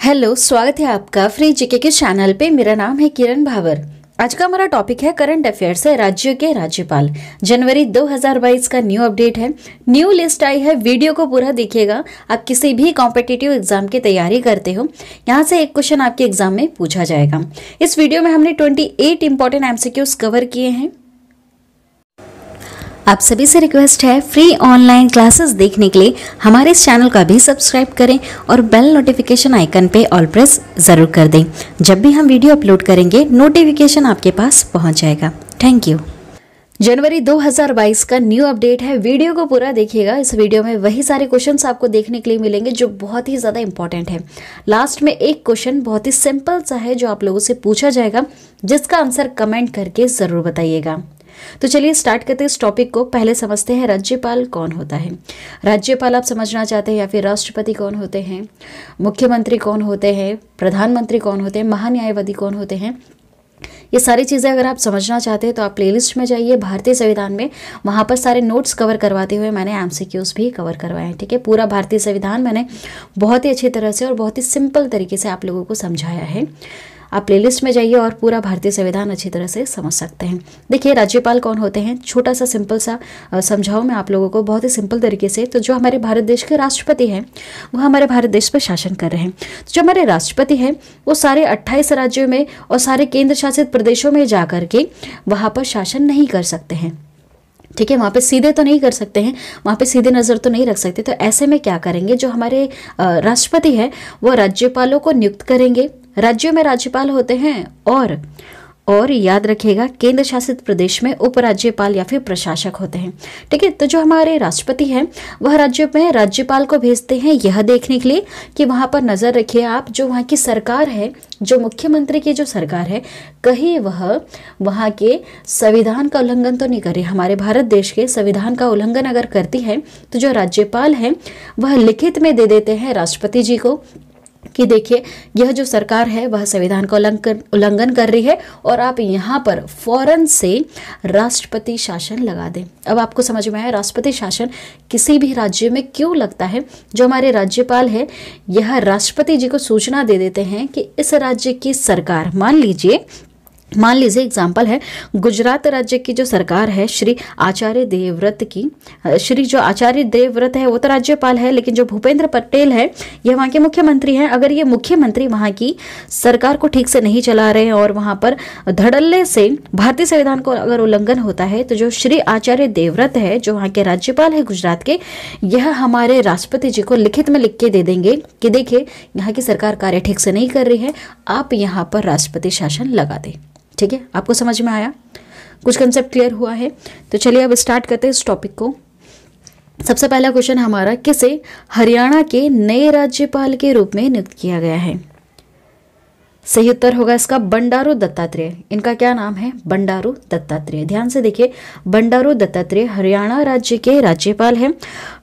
Hello, स्वागत है आपका फ्री जीके के चैनल पे। मेरा नाम है किरण भावर। आज का हमारा टॉपिक है करंट अफेयर्स है राज्यों के राज्यपाल। जनवरी 2022 का न्यू अपडेट है, न्यू लिस्ट आई है। वीडियो को पूरा देखिएगा। आप किसी भी कॉम्पिटिटिव एग्जाम की तैयारी करते हो, यहाँ से एक क्वेश्चन आपके एग्जाम में पूछा जाएगा। इस वीडियो में हमने 28 इंपॉर्टेंट एमसीक्यूज कवर किए हैं। आप सभी से रिक्वेस्ट है, फ्री ऑनलाइन क्लासेस देखने के लिए हमारे इस चैनल का भी सब्सक्राइब करें और बेल नोटिफिकेशन आइकन पे ऑल प्रेस ज़रूर कर दें। जब भी हम वीडियो अपलोड करेंगे नोटिफिकेशन आपके पास पहुंच जाएगा। Thank you. जनवरी 2022 का न्यू अपडेट है। वीडियो को पूरा देखिएगा। इस वीडियो में वही सारे क्वेश्चंस आपको देखने के लिए मिलेंगे जो बहुत ही ज़्यादा इंपॉर्टेंट है। लास्ट में एक क्वेश्चन बहुत ही सिंपल सा है जो आप लोगों से पूछा जाएगा, जिसका आंसर कमेंट करके ज़रूर बताइएगा। तो चलिए स्टार्ट करते हैं इस टॉपिक को। पहले समझते हैं राज्यपाल कौन होता है। राज्यपाल आप समझना चाहते हैं या फिर राष्ट्रपति कौन होते हैं, मुख्यमंत्री कौन होते हैं, प्रधानमंत्री कौन होते हैं, महान्यायवादी कौन होते हैं, ये सारी चीज़ें अगर आप समझना चाहते हैं तो आप प्लेलिस्ट में जाइए भारतीय संविधान में। वहाँ पर सारे नोट्स कवर करवाते हुए मैंने एमसीक्यूज भी कवर करवाए हैं। ठीक है, पूरा भारतीय संविधान मैंने बहुत ही अच्छी तरह से और बहुत ही सिंपल तरीके से आप लोगों को समझाया है। आप प्लेलिस्ट में जाइए और पूरा भारतीय संविधान अच्छी तरह से समझ सकते हैं। देखिए राज्यपाल कौन होते हैं, छोटा सा सिंपल सा समझाऊं मैं आप लोगों को बहुत ही सिंपल तरीके से। तो जो हमारे भारत देश के राष्ट्रपति हैं वो हमारे भारत देश पर शासन कर रहे हैं। तो जो हमारे राष्ट्रपति हैं वो सारे 28 राज्यों में और सारे केंद्र शासित प्रदेशों में जा करके वहाँ पर शासन नहीं कर सकते हैं। ठीक है, वहाँ पे सीधे तो नहीं कर सकते हैं, वहाँ पे सीधे नज़र तो नहीं रख सकते। तो ऐसे में क्या करेंगे, जो हमारे राष्ट्रपति हैं वो राज्यपालों को नियुक्त करेंगे। राज्यों में राज्यपाल होते हैं और याद रखिएगा केंद्र शासित प्रदेश में उपराज्यपाल या फिर प्रशासक होते हैं। ठीक है, तो जो हमारे राष्ट्रपति हैं वह राज्यों में राज्यपाल को भेजते हैं यह देखने के लिए कि वहाँ पर नज़र रखिए आप, जो वहाँ की सरकार है, जो मुख्यमंत्री की जो सरकार है, कहीं वह वहाँ के संविधान का उल्लंघन तो नहीं कर रही। हमारे भारत देश के संविधान का उल्लंघन अगर करती है तो जो राज्यपाल हैं वह लिखित में दे देते हैं राष्ट्रपति जी को कि देखिए यह जो सरकार है वह संविधान का उल्लंघन कर रही है और आप यहाँ पर फौरन से राष्ट्रपति शासन लगा दें। अब आपको समझ में आया राष्ट्रपति शासन किसी भी राज्य में क्यों लगता है। जो हमारे राज्यपाल है यह राष्ट्रपति जी को सूचना दे देते हैं कि इस राज्य की सरकार, मान लीजिए एग्जाम्पल है गुजरात राज्य की जो सरकार है श्री आचार्य देवव्रत की, जो आचार्य देवव्रत है वो तो राज्यपाल है, लेकिन जो भूपेंद्र पटेल है ये वहाँ के मुख्यमंत्री हैं। अगर ये मुख्यमंत्री वहाँ की सरकार को ठीक से नहीं चला रहे हैं और वहाँ पर धड़ल्ले से भारतीय संविधान को अगर उल्लंघन होता है, तो जो श्री आचार्य देवव्रत है जो वहाँ के राज्यपाल है गुजरात के, यह हमारे राष्ट्रपति जी को लिखित में लिख के दे देंगे कि देखिए यहाँ की सरकार कार्य ठीक से नहीं कर रही है, आप यहाँ पर राष्ट्रपति शासन लगा दें। ठीक है, आपको समझ में आया, कुछ कंसेप्ट क्लियर हुआ है। तो चलिए अब स्टार्ट करते हैं इस टॉपिक को। सबसे पहला क्वेश्चन हमारा, किसे हरियाणा के नए राज्यपाल के रूप में नियुक्त किया गया है? सही उत्तर होगा इसका बंडारू दत्तात्रेय। इनका क्या नाम है? बंडारू दत्तात्रेय। ध्यान से देखिए, बंडारू दत्तात्रेय हरियाणा राज्य के राज्यपाल हैं।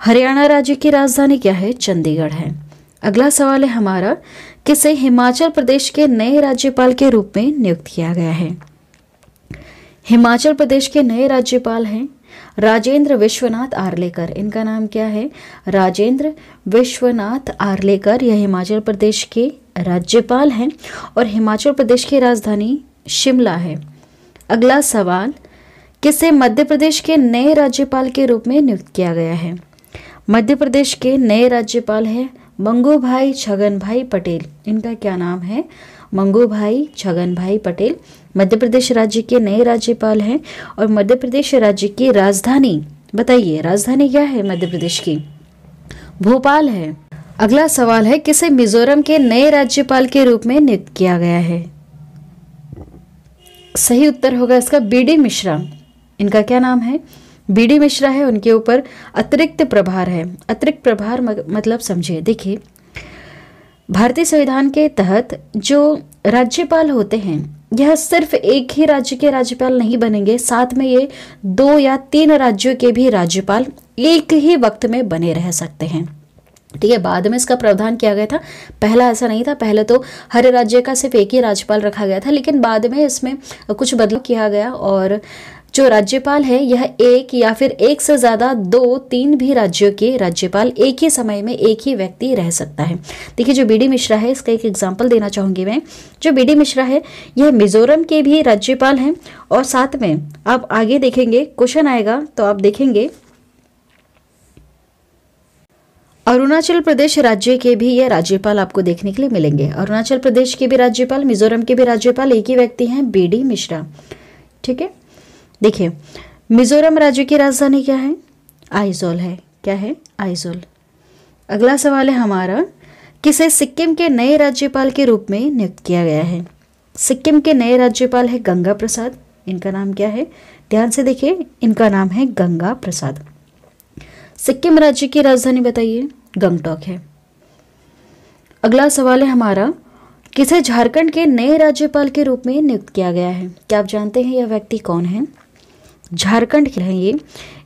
हरियाणा राज्य की राजधानी क्या है? चंडीगढ़ है। अगला सवाल है हमारा, किसे हिमाचल प्रदेश के नए राज्यपाल के रूप में नियुक्त किया गया है? हिमाचल प्रदेश के नए राज्यपाल हैं राजेंद्र विश्वनाथ आर्लेकर। इनका नाम क्या है? राजेंद्र विश्वनाथ आर्लेकर। यह हिमाचल प्रदेश के राज्यपाल हैं और हिमाचल प्रदेश की राजधानी शिमला है। अगला सवाल, किसे मध्य प्रदेश के नए राज्यपाल के रूप में नियुक्त किया गया है? मध्य प्रदेश के नए राज्यपाल हैं मंगूभाई छगनभाई पटेल। इनका क्या नाम है? मंगूभाई छगनभाई पटेल मध्य प्रदेश राज्य के नए राज्यपाल हैं। और मध्य प्रदेश राज्य की राजधानी बताइए, राजधानी क्या है मध्य प्रदेश की? भोपाल है। अगला सवाल है, किसे मिजोरम के नए राज्यपाल के रूप में नियुक्त किया गया है? सही उत्तर होगा इसका बीडी मिश्रा। इनका क्या नाम है? बीडी मिश्रा है। उनके ऊपर अतिरिक्त प्रभार है। अतिरिक्त प्रभार मतलब समझिए, देखिए भारतीय संविधान के तहत जो राज्यपाल होते हैं यह सिर्फ एक ही राज्य के राज्यपाल नहीं बनेंगे, साथ में ये 2 या 3 राज्यों के भी राज्यपाल एक ही वक्त में बने रह सकते हैं। ठीक है, बाद में इसका प्रावधान किया गया था, पहला ऐसा नहीं था। पहले तो हर राज्य का सिर्फ एक ही राज्यपाल रखा गया था, लेकिन बाद में इसमें कुछ बदलाव किया गया और जो राज्यपाल है यह एक या फिर एक से ज़्यादा 2-3 भी राज्यों के राज्यपाल एक ही समय में एक ही व्यक्ति रह सकता है। देखिए जो बी.डी. मिश्रा है, इसका एक एग्जाम्पल देना चाहूँगी मैं। जो बी.डी. मिश्रा है यह मिजोरम के भी राज्यपाल हैं, और साथ में आप आगे देखेंगे क्वेश्चन आएगा तो आप देखेंगे अरुणाचल प्रदेश राज्य के भी ये राज्यपाल आपको देखने के लिए मिलेंगे। अरुणाचल प्रदेश के भी राज्यपाल, मिजोरम के भी राज्यपाल एक ही व्यक्ति हैं, बी.डी. मिश्रा। ठीक है, देखिए मिजोरम राज्य की राजधानी क्या है? आइजोल है। क्या है? आइजोल। अगला सवाल है हमारा, किसे सिक्किम के नए राज्यपाल के रूप में नियुक्त किया गया है? सिक्किम के नए राज्यपाल है गंगा प्रसाद। इनका नाम क्या है? ध्यान से देखिए, इनका नाम है गंगा प्रसाद। सिक्किम राज्य की राजधानी बताइए? गंगटोक है। अगला सवाल है हमारा, किसे झारखंड के नए राज्यपाल के रूप में नियुक्त किया गया है? क्या आप जानते हैं यह व्यक्ति कौन है? झारखंड के हैं ये।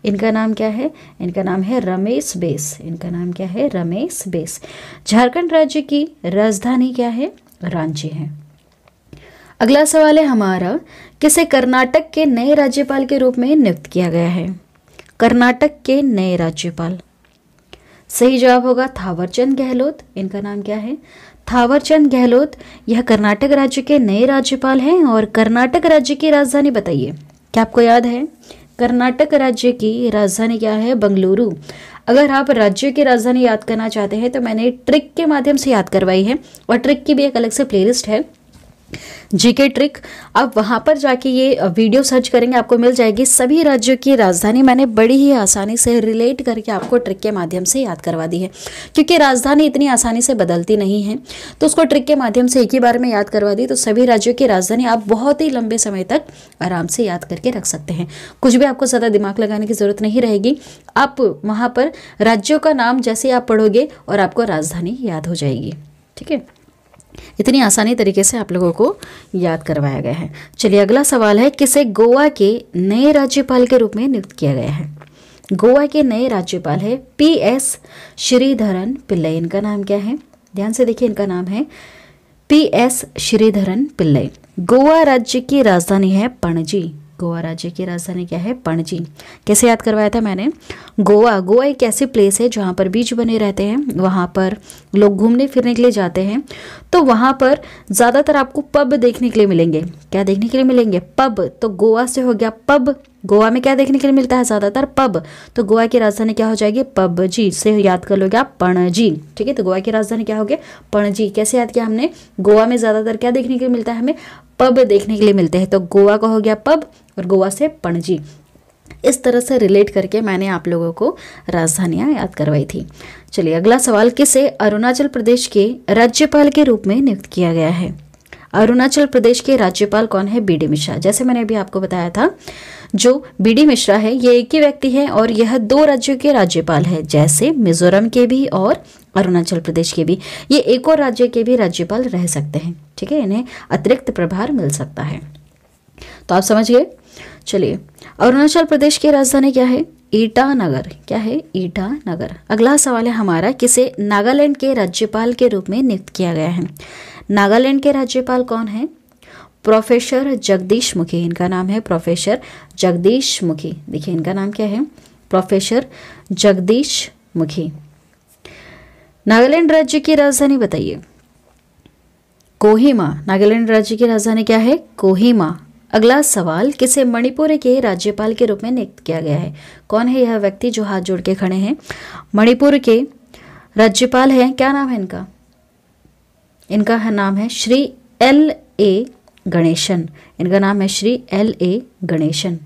इनका नाम क्या है? इनका नाम है रमेश बैस। इनका नाम क्या है? रमेश बैस। झारखंड राज्य की राजधानी क्या है? रांची है। अगला सवाल है हमारा, किसे कर्नाटक के नए राज्यपाल के रूप में नियुक्त किया गया है? कर्नाटक के नए राज्यपाल, सही जवाब होगा थावरचंद गहलोत। इनका नाम क्या है? थावरचंद गहलोत। यह कर्नाटक राज्य के नए राज्यपाल हैं। और कर्नाटक राज्य की राजधानी बताइए, क्या आपको याद है? कर्नाटक राज्य की राजधानी क्या है? बंगलुरु। अगर आप राज्य की राजधानी याद करना चाहते हैं तो मैंने ट्रिक के माध्यम से याद करवाई है, और ट्रिक की भी एक अलग से प्लेलिस्ट है, जीके ट्रिक। आप वहां पर जाके ये वीडियो सर्च करेंगे, आपको मिल जाएगी। सभी राज्यों की राजधानी मैंने बड़ी ही आसानी से रिलेट करके आपको ट्रिक के माध्यम से याद करवा दी है, क्योंकि राजधानी इतनी आसानी से बदलती नहीं है, तो उसको ट्रिक के माध्यम से एक ही बार में याद करवा दी। तो सभी राज्यों की राजधानी आप बहुत ही लंबे समय तक आराम से याद करके रख सकते हैं। कुछ भी आपको ज़्यादा दिमाग लगाने की जरूरत नहीं रहेगी। आप वहाँ पर राज्यों का नाम जैसे आप पढ़ोगे और आपको राजधानी याद हो जाएगी। ठीक है, इतनी आसानी तरीके से आप लोगों को याद करवाया गया है। चलिए अगला सवाल है, किसे गोवा के नए राज्यपाल के रूप में नियुक्त किया गया है? गोवा के नए राज्यपाल है पी.एस. श्रीधरन पिल्लई। इनका नाम क्या है? ध्यान से देखिए, इनका नाम है पी.एस. श्रीधरन पिल्लई। गोवा राज्य की राजधानी है पणजी। गोवा राज्य की राजधानी क्या है? पणजी। कैसे याद करवाया था मैंने? गोवा एक ऐसी प्लेस है जहाँ पर बीच बने रहते हैं, वहाँ पर लोग घूमने फिरने के लिए जाते हैं, तो वहाँ पर ज़्यादातर आपको पब देखने के लिए मिलेंगे। क्या देखने के लिए मिलेंगे? पब। तो गोवा से हो गया पब। गोवा में क्या देखने के लिए मिलता है? ज़्यादातर पब। तो गोवा की राजधानी क्या हो जाएगी? पबजी से याद कर लोगे आप, पणजी। ठीक है, तो गोवा की राजधानी क्या हो गया? पणजी। कैसे याद किया हमने? गोवा में ज़्यादातर क्या देखने के लिए मिलता है? हमें पब देखने के लिए मिलते हैं, तो गोवा का हो गया पब और गोवा से पणजी। इस तरह से रिलेट करके मैंने आप लोगों को राजधानियां याद करवाई थी। चलिए अगला सवाल, किसे अरुणाचल प्रदेश के राज्यपाल के रूप में नियुक्त किया गया है? अरुणाचल प्रदेश के राज्यपाल कौन है? बी.डी. मिश्रा। जैसे मैंने अभी आपको बताया था, जो बी.डी. मिश्रा है ये एक ही व्यक्ति है और यह 2 राज्यों के राज्यपाल है, जैसे मिजोरम के भी और अरुणाचल प्रदेश के भी। ये एक और राज्य के भी राज्यपाल रह सकते हैं। ठीक है, इन्हें अतिरिक्त प्रभार मिल सकता है। तो आप समझ गए। चलिए अरुणाचल प्रदेश की राजधानी क्या है? ईटानगर। क्या है? ईटानगर। अगला सवाल है हमारा, किसे नागालैंड के राज्यपाल के रूप में नियुक्त किया गया है? नागालैंड के राज्यपाल कौन है? प्रोफेसर जगदीश मुखी। इनका नाम है प्रोफेसर जगदीश मुखी। देखिए इनका नाम क्या है? प्रोफेसर जगदीश मुखी। नागालैंड राज्य की राजधानी बताइए। कोहिमा। नागालैंड राज्य की राजधानी क्या है? कोहिमा। अगला सवाल, किसे मणिपुर के राज्यपाल के रूप में नियुक्त किया गया है? कौन है यह व्यक्ति जो हाथ जोड़ के खड़े हैं? मणिपुर के राज्यपाल हैं, क्या नाम है इनका? इनका नाम है श्री L.A. गणेशन। इनका नाम है श्री L.A. गणेशन।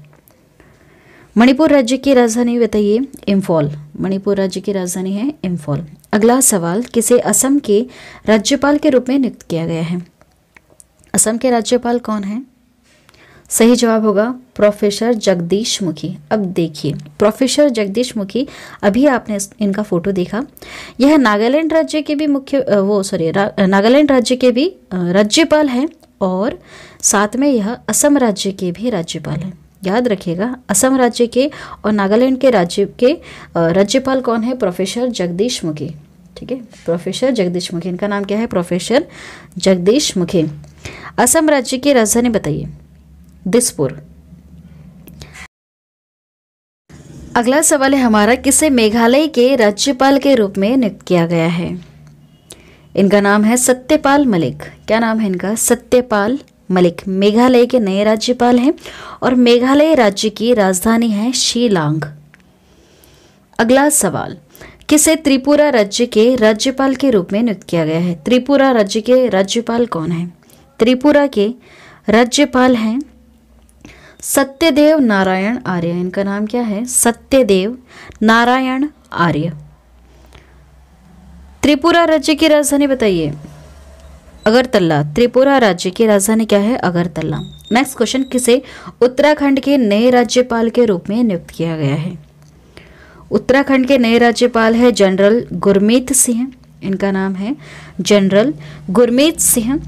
मणिपुर राज्य की राजधानी बताइए। इम्फॉल। मणिपुर राज्य की राजधानी है इम्फॉल। अगला सवाल, किसे असम के राज्यपाल के रूप में नियुक्त किया गया है? असम के राज्यपाल कौन है? सही जवाब होगा प्रोफेसर जगदीश मुखी। अब देखिए प्रोफेसर जगदीश मुखी, अभी आपने इनका फोटो देखा, यह नागालैंड राज्य के भी नागालैंड राज्य के भी राज्यपाल हैं और साथ में यह असम राज्य के भी राज्यपाल हैं। याद रखिएगा, असम राज्य के और नागालैंड के राज्य के राज्यपाल कौन है? प्रोफेसर जगदीश मुखी। ठीक है, प्रोफेसर जगदीश मुखी। इनका नाम क्या है? प्रोफेसर जगदीश मुखी। असम राज्य की राजधानी बताइए। दिसपुर। अगला सवाल है हमारा, किसे मेघालय के राज्यपाल के रूप में नियुक्त किया गया है? इनका नाम है सत्यपाल मलिक। क्या नाम है इनका? सत्यपाल मलिक। मेघालय के नए राज्यपाल हैं और मेघालय राज्य की राजधानी है शिलांग। अगला सवाल, किसे त्रिपुरा राज्य के राज्यपाल के रूप में नियुक्त किया गया है? त्रिपुरा राज्य के राज्यपाल कौन है? त्रिपुरा के राज्यपाल हैं सत्यदेव नारायण आर्य। इनका नाम क्या है? सत्यदेव नारायण आर्य। त्रिपुरा राज्य की राजधानी बताइए। अगरतला। त्रिपुरा राज्य की राजधानी क्या है? अगरतला। नेक्स्ट क्वेश्चन, किसे उत्तराखंड के नए राज्यपाल के रूप में नियुक्त किया गया है? उत्तराखंड के नए राज्यपाल है जनरल गुरमीत सिंह। इनका नाम है जनरल गुरमीत सिंह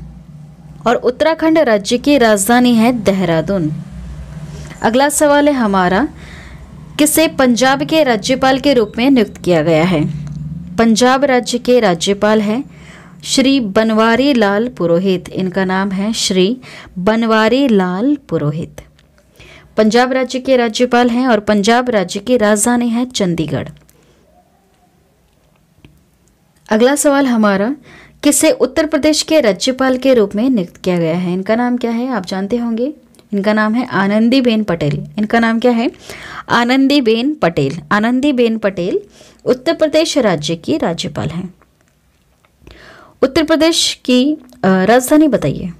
और उत्तराखंड राज्य की राजधानी है देहरादून। अगला सवाल है हमारा, किसे पंजाब के राज्यपाल के रूप में नियुक्त किया गया है? पंजाब राज्य के राज्यपाल हैं श्री बनवारी लाल पुरोहित। इनका नाम है श्री बनवारी लाल पुरोहित। पंजाब राज्य के राज्यपाल हैं और पंजाब राज्य की राजधानी है चंडीगढ़। अगला सवाल हमारा, किसे उत्तर प्रदेश के राज्यपाल के रूप में नियुक्त किया गया है? इनका नाम क्या है? आप जानते होंगे, इनका नाम है आनंदीबेन पटेल। इनका नाम क्या है? आनंदीबेन पटेल। आनंदीबेन पटेल उत्तर प्रदेश राज्य की राज्यपाल हैं। उत्तर प्रदेश की राजधानी बताइए।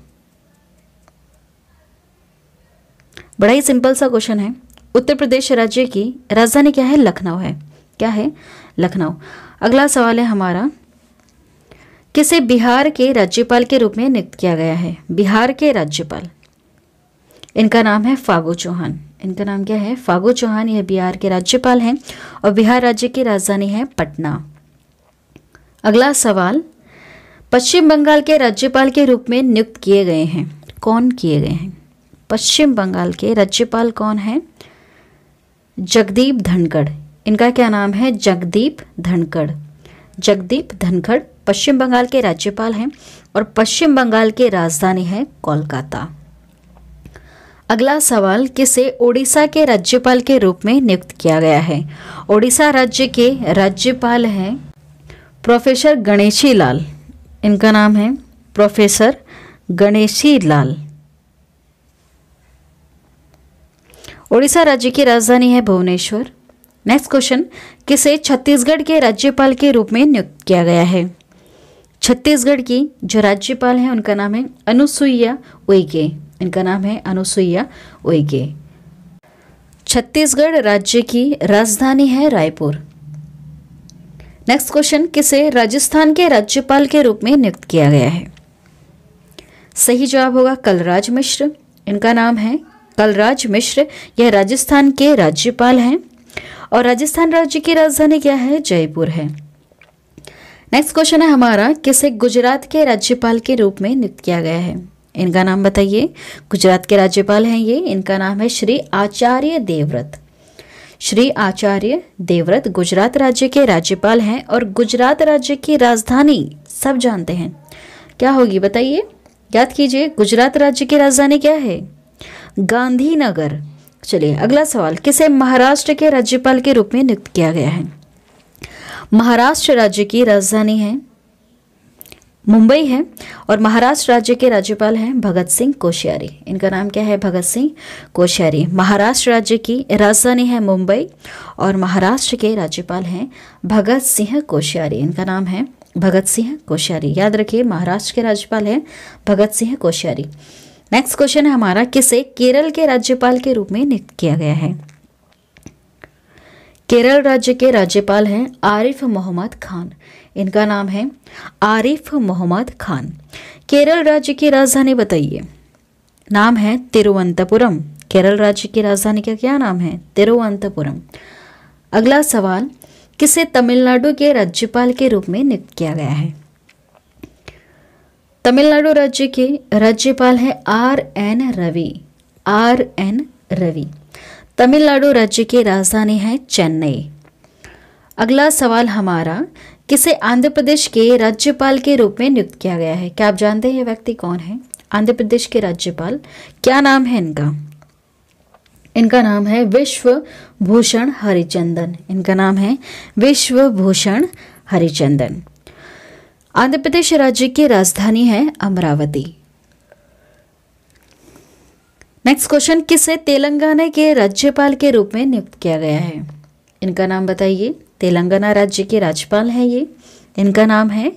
बड़ा ही सिंपल सा क्वेश्चन है। उत्तर प्रदेश राज्य की राजधानी क्या है? लखनऊ है। क्या है? लखनऊ। अगला सवाल है हमारा, किसे बिहार के राज्यपाल के रूप में नियुक्त किया गया है? बिहार के राज्यपाल, इनका नाम है फागू चौहान। इनका नाम क्या है? फागू चौहान। यह बिहार के राज्यपाल हैं और बिहार राज्य की राजधानी है पटना। अगला सवाल, पश्चिम बंगाल के राज्यपाल के रूप में नियुक्त किए गए हैं। कौन किए गए हैं? पश्चिम बंगाल के राज्यपाल कौन है? जगदीप धनखड़। इनका क्या नाम है? जगदीप धनखड़। जगदीप धनखड़ पश्चिम बंगाल के राज्यपाल हैं और पश्चिम बंगाल की राजधानी है कोलकाता। अगला सवाल, किसे ओडिशा के राज्यपाल के रूप में नियुक्त किया गया है? ओडिशा राज्य के राज्यपाल हैं प्रोफेसर गणेशी लाल। इनका नाम है प्रोफेसर गणेशी लाल। ओडिशा राज्य की राजधानी है भुवनेश्वर। नेक्स्ट क्वेश्चन, किसे छत्तीसगढ़ के राज्यपाल के रूप में नियुक्त किया गया है? छत्तीसगढ़ की जो राज्यपाल हैं उनका नाम है अनुसुईया उइके। इनका नाम है अनुसुईया उइके। छत्तीसगढ़ राज्य की राजधानी है रायपुर। नेक्स्ट क्वेश्चन, किसे राजस्थान के राज्यपाल के रूप में नियुक्त किया गया है? सही जवाब होगा कलराज मिश्र। इनका नाम है कलराज मिश्र। यह राजस्थान के राज्यपाल हैं और राजस्थान राज्य की राजधानी क्या है? जयपुर है। नेक्स्ट क्वेश्चन है हमारा, किसे गुजरात के राज्यपाल के रूप में नियुक्त किया गया है? इनका नाम बताइए। गुजरात के राज्यपाल हैं ये। इनका नाम है श्री आचार्य देवव्रत। श्री आचार्य देवव्रत गुजरात राज्य के राज्यपाल हैं और गुजरात राज्य की राजधानी सब जानते हैं, क्या होगी बताइए? याद कीजिए, गुजरात राज्य की राजधानी क्या है? गांधीनगर। चलिए अगला सवाल, किसे महाराष्ट्र के राज्यपाल के रूप में नियुक्त किया गया है? महाराष्ट्र राज्य की राजधानी है मुंबई है और महाराष्ट्र राज्य के राज्यपाल हैं भगत सिंह कोश्यारी। इनका नाम क्या है? भगत सिंह कोश्यारी। महाराष्ट्र राज्य की राजधानी है मुंबई और महाराष्ट्र के राज्यपाल हैं भगत सिंह कोश्यारी। इनका नाम है भगत सिंह कोश्यारी। याद रखिए, महाराष्ट्र के राज्यपाल हैं भगत सिंह कोश्यारी। नेक्स्ट क्वेश्चन है हमारा, किसे केरल के राज्यपाल के रूप में नियुक्त किया गया है? केरल राज्य के राज्यपाल हैं आरिफ मोहम्मद खान। इनका नाम है आरिफ मोहम्मद खान। केरल राज्य की राजधानी बताइए। नाम है तिरुवनंतपुरम। केरल राज्य की राजधानी का क्या नाम है? तिरुवनंतपुरम। अगला सवाल, किसे तमिलनाडु के राज्यपाल के रूप में नियुक्त किया गया है? तमिलनाडु राज्य के राज्यपाल है आर.एन. रवि। आर.एन. रवि। तमिलनाडु राज्य की राजधानी है चेन्नई। अगला सवाल हमारा, किसे आंध्र प्रदेश के राज्यपाल के रूप में नियुक्त किया गया है? क्या आप जानते हैं ये व्यक्ति कौन है? आंध्र प्रदेश के राज्यपाल क्या नाम है इनका? इनका नाम है विश्वभूषण हरिचंदन। इनका नाम है विश्वभूषण हरिचंदन। आंध्र प्रदेश राज्य की राजधानी है अमरावती। नेक्स्ट क्वेश्चन, किसे तेलंगाना के राज्यपाल के रूप में नियुक्त किया गया है? इनका नाम बताइए। तेलंगाना राज्य के राज्यपाल हैं ये। इनका नाम है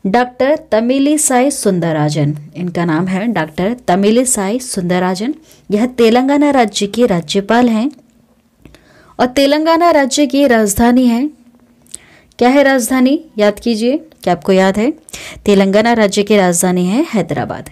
डॉक्टर तमिलिसाई सुंदरराजन। इनका नाम है डॉक्टर तमिलिसाई सुंदरराजन। यह तेलंगाना राज्य के राज्यपाल हैं और तेलंगाना राज्य की राजधानी है, क्या है राजधानी? याद कीजिए, क्या आपको याद है? तेलंगाना राज्य की राजधानी है हैदराबाद।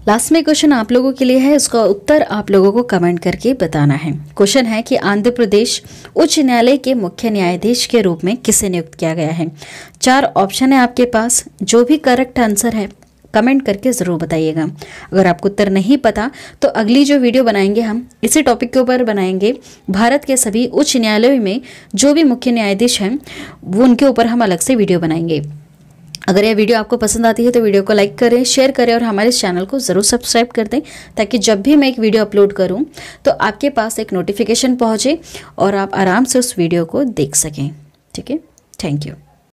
लास्ट में क्वेश्चन आप लोगों के लिए है, इसका उत्तर आप लोगों को कमेंट करके बताना है। क्वेश्चन है कि आंध्र प्रदेश उच्च न्यायालय के मुख्य न्यायाधीश के रूप में किसे नियुक्त किया गया है? 4 ऑप्शन है आपके पास। जो भी करेक्ट आंसर है कमेंट करके ज़रूर बताइएगा। अगर आपको उत्तर नहीं पता तो अगली जो वीडियो बनाएंगे हम इसी टॉपिक के ऊपर बनाएंगे। भारत के सभी उच्च न्यायालयों में जो भी मुख्य न्यायाधीश हैं वो उनके ऊपर हम अलग से वीडियो बनाएंगे। अगर यह वीडियो आपको पसंद आती है तो वीडियो को लाइक करें, शेयर करें और हमारे इस चैनल को ज़रूर सब्सक्राइब कर दें, ताकि जब भी मैं एक वीडियो अपलोड करूं तो आपके पास एक नोटिफिकेशन पहुंचे और आप आराम से उस वीडियो को देख सकें। ठीक है, थैंक यू।